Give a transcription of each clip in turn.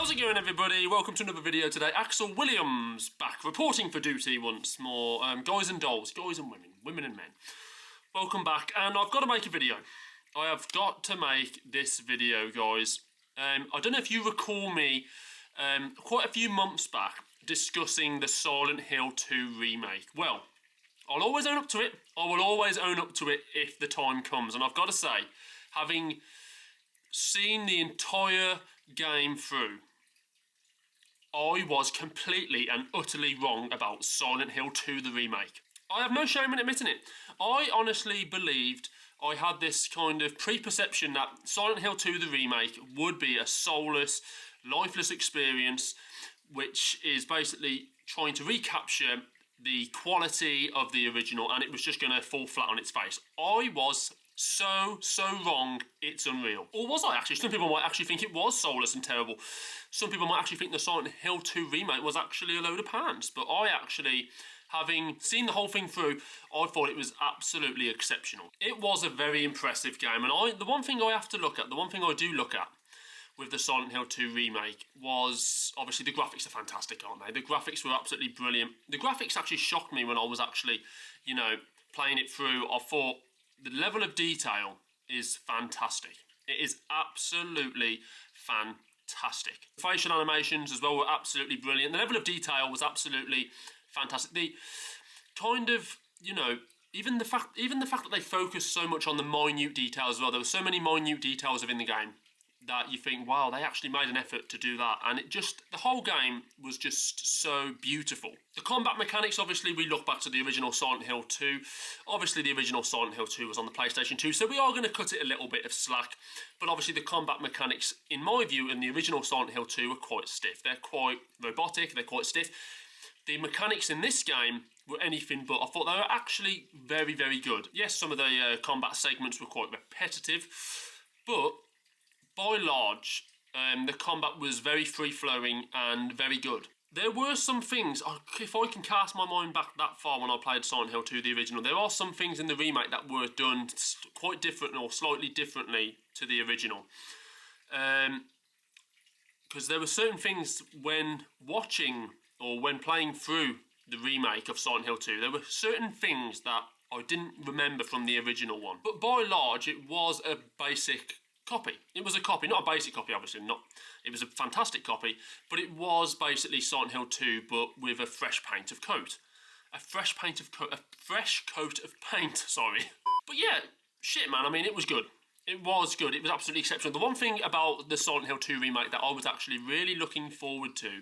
How's it going, everybody? Welcome to another video today. Axel Williams back reporting for duty once more. Guys and dolls, guys and women, women and men. Welcome back, and I've got to make a video. I have got to make this video, guys. I don't know if you recall me quite a few months back discussing the Silent Hill 2 remake. Well, I'll always own up to it. I will always own up to it if the time comes. And I've got to say, having seen the entire game through, I was completely and utterly wrong about Silent Hill 2 the remake. I have no shame in admitting it. I honestly believed, I had this kind of preperception that Silent Hill 2 the remake would be a soulless, lifeless experience, which is basically trying to recapture the quality of the original, and it was just going to fall flat on its face. I was so wrong, it's unreal. Or was I actually? Some people might actually think it was soulless and terrible. Some people might actually think the Silent Hill 2 remake was actually a load of pants. But I actually, having seen the whole thing through, I thought it was absolutely exceptional. It was a very impressive game, and the one thing I have to look at, the one thing I do look at with the Silent Hill 2 remake was, obviously the graphics are fantastic, aren't they? The graphics were absolutely brilliant. The graphics actually shocked me when I was actually, you know, playing it through. I thought, the level of detail is fantastic. It is absolutely fantastic. The facial animations as well were absolutely brilliant. The level of detail was absolutely fantastic. The kind of, you know, even the fact that they focused so much on the minute details as well. There were so many minute details within the game that you think, wow, they actually made an effort to do that. And it just, the whole game was just so beautiful. The combat mechanics, obviously, we look back to the original Silent Hill 2. Obviously, the original Silent Hill 2 was on the PlayStation 2, so we are going to cut it a little bit of slack. But obviously, the combat mechanics, in my view, in the original Silent Hill 2 were quite stiff. They're quite robotic, they're quite stiff. The mechanics in this game were anything but. I thought they were actually very good. Yes, some of the combat segments were quite repetitive, but by and large, the combat was very free-flowing and very good. There were some things, if I can cast my mind back that far when I played Silent Hill 2, the original, there are some things in the remake that were done quite different or slightly differently to the original. Because there were certain things when watching or when playing through the remake of Silent Hill 2, there were certain things that I didn't remember from the original one. But by and large, it was a basic copy. It was a copy, not a basic copy, obviously, not. It was a fantastic copy, but it was basically Silent Hill 2, but with a fresh paint of coat. A fresh coat of paint, sorry. But yeah, shit, man, I mean, it was good. It was good, it was absolutely exceptional. The one thing about the Silent Hill 2 remake that I was actually really looking forward to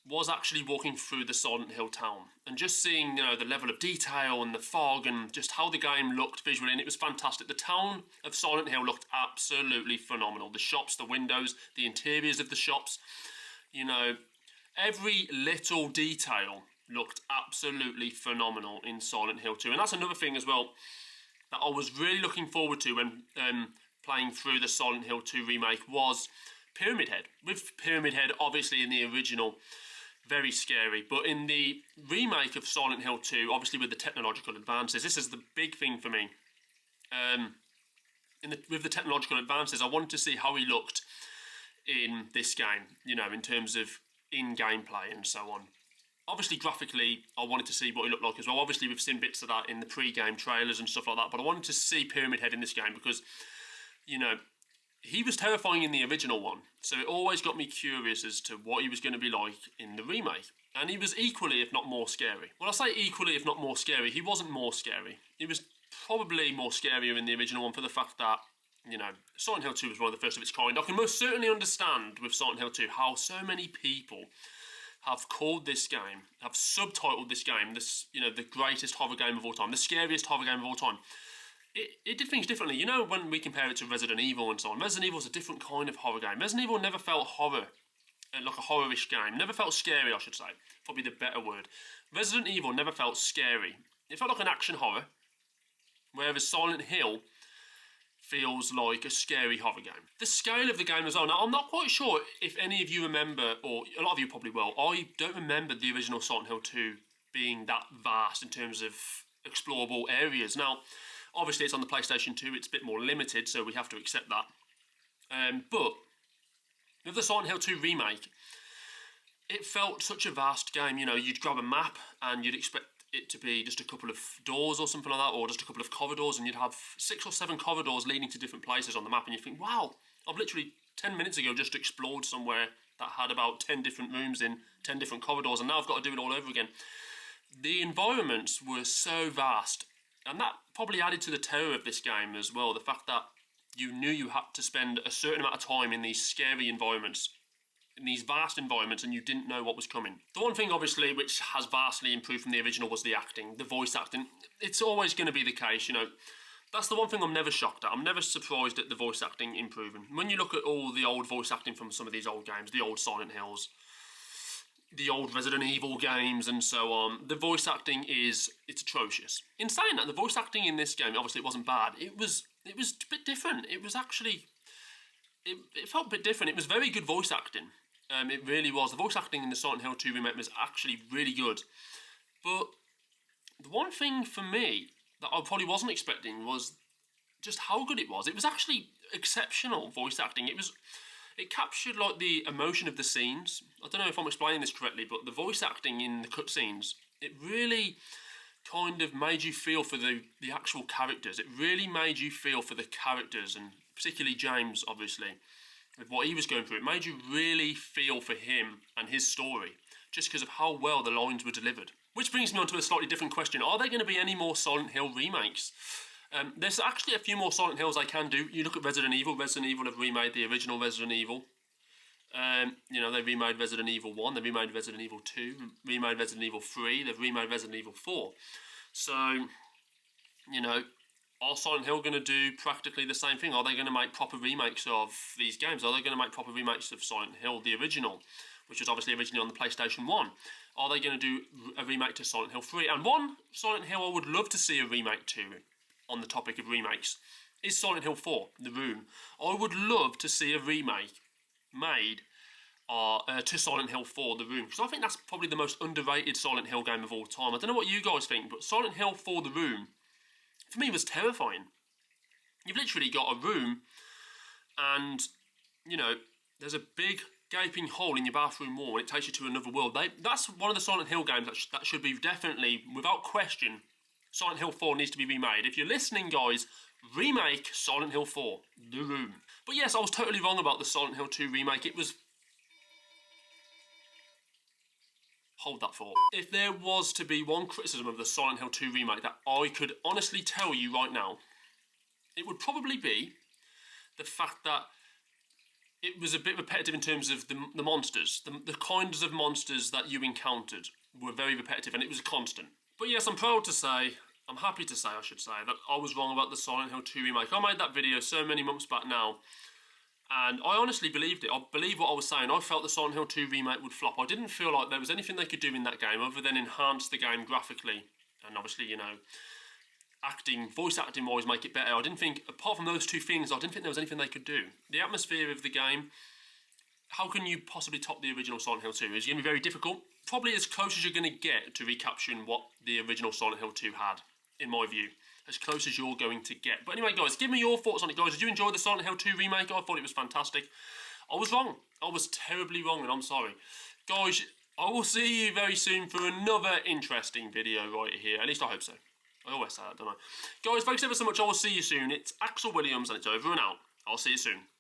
was actually walking through the Silent Hill town and just seeing, you know, the level of detail and the fog and just how the game looked visually, and it was fantastic. The town of Silent Hill looked absolutely phenomenal. The shops, the windows, the interiors of the shops, you know, every little detail looked absolutely phenomenal in Silent Hill 2. And that's another thing as well that I was really looking forward to when playing through the Silent Hill 2 remake was Pyramid Head. With Pyramid Head, obviously in the original, very scary, but in the remake of Silent Hill 2, obviously with the technological advances, this is the big thing for me. With the technological advances, I wanted to see how he looked in this game, you know, in terms of in-game play and so on. Obviously, graphically, I wanted to see what he looked like as well. Obviously, we've seen bits of that in the pre-game trailers and stuff like that, but I wanted to see Pyramid Head in this game because, you know, he was terrifying in the original one, so it always got me curious as to what he was going to be like in the remake. And he was equally, if not more, scary. When I say equally, if not more scary, he wasn't more scary. He was probably more scarier in the original one for the fact that, you know, Silent Hill 2 was one of the first of its kind. I can most certainly understand with Silent Hill 2 how so many people have called this game, have subtitled this game, this, you know, the greatest horror game of all time, the scariest horror game of all time. It did things differently. You know, when we compare it to Resident Evil and so on, Resident Evil is a different kind of horror game. Resident Evil never felt horror, like a horror-ish game. Never felt scary, I should say. Probably the better word. Resident Evil never felt scary. It felt like an action horror, whereas Silent Hill feels like a scary horror game. The scale of the game as well. Now, I'm not quite sure if any of you remember, or a lot of you probably will, I don't remember the original Silent Hill 2 being that vast in terms of explorable areas. Now, obviously, it's on the PlayStation 2, it's a bit more limited, so we have to accept that. But With the Silent Hill 2 remake, it felt such a vast game. You know, you'd grab a map and you'd expect it to be just a couple of doors or something like that, or just a couple of corridors, and you'd have 6 or 7 corridors leading to different places on the map, and you think, wow, I've literally 10 minutes ago just explored somewhere that had about 10 different rooms in 10 different corridors, and now I've got to do it all over again. The environments were so vast, and that probably added to the terror of this game as well, the fact that you knew you had to spend a certain amount of time in these scary environments, in these vast environments, and you didn't know what was coming. The one thing, obviously, which has vastly improved from the original was the acting, the voice acting. It's always going to be the case, you know. That's the one thing I'm never shocked at. I'm never surprised at the voice acting improving. When you look at all the old voice acting from some of these old games, the old Silent Hills, the old Resident Evil games and so on, the voice acting it's atrocious. In saying that, the voice acting in this game, obviously it wasn't bad. It was a bit different. It was actually, it felt a bit different. It was very good voice acting. It really was. The voice acting in the Silent Hill 2 remake was actually really good. But the one thing for me that I probably wasn't expecting was just how good it was. It was actually exceptional voice acting. It captured like the emotion of the scenes. I don't know if I'm explaining this correctly, but the voice acting in the cutscenes, it really kind of made you feel for the actual characters. It really made you feel for the characters, and particularly James, obviously, with what he was going through. It made you really feel for him and his story, just because of how well the lines were delivered. Which brings me on to a slightly different question. Are there going to be any more Silent Hill remakes? There's actually a few more Silent Hills I can do. You look at Resident Evil. Resident Evil have remade the original Resident Evil. You know, they remade Resident Evil 1, they remade Resident Evil 2, remade Resident Evil 3, they've remade Resident Evil 4. So, you know, are Silent Hill going to do practically the same thing? Are they going to make proper remakes of these games? Are they going to make proper remakes of Silent Hill, the original, which was obviously originally on the PlayStation 1? Are they going to do a remake to Silent Hill 3? And one Silent Hill I would love to see a remake to, on the topic of remakes, is Silent Hill 4, The Room. I would love to see a remake made to Silent Hill 4, The Room, because I think that's probably the most underrated Silent Hill game of all time. I don't know what you guys think, but Silent Hill 4, The Room, for me, was terrifying. You've literally got a room, and, you know, there's a big gaping hole in your bathroom wall, and it takes you to another world. That's one of the Silent Hill games that should be definitely, without question, Silent Hill 4 needs to be remade. If you're listening, guys, remake Silent Hill 4, The Room. But yes, I was totally wrong about the Silent Hill 2 remake. It was... Hold that thought. If there was to be one criticism of the Silent Hill 2 remake that I could honestly tell you right now, it would probably be the fact that it was a bit repetitive in terms of the monsters. The kinds of monsters that you encountered were very repetitive, and it was constant. But yes, I'm proud to say, I'm happy to say, I should say, that I was wrong about the Silent Hill 2 remake. I made that video so many months back now, and I honestly believed it. I believed what I was saying. I felt the Silent Hill 2 remake would flop. I didn't feel like there was anything they could do in that game other than enhance the game graphically, and obviously, you know, voice acting wise, make it better. I didn't think, apart from those two things, I didn't think there was anything they could do. The atmosphere of the game, how can you possibly top the original Silent Hill 2? It's going to be very difficult. Probably as close as you're going to get to recapturing what the original Silent Hill 2 had, in my view. As close as you're going to get. But anyway, guys, give me your thoughts on it, guys. Did you enjoy the Silent Hill 2 remake? I thought it was fantastic. I was wrong. I was terribly wrong, and I'm sorry. Guys, I will see you very soon for another interesting video right here. At least I hope so. I always say that, don't I? Guys, thanks ever so much. I will see you soon. It's Axel Williams, and it's over and out. I'll see you soon.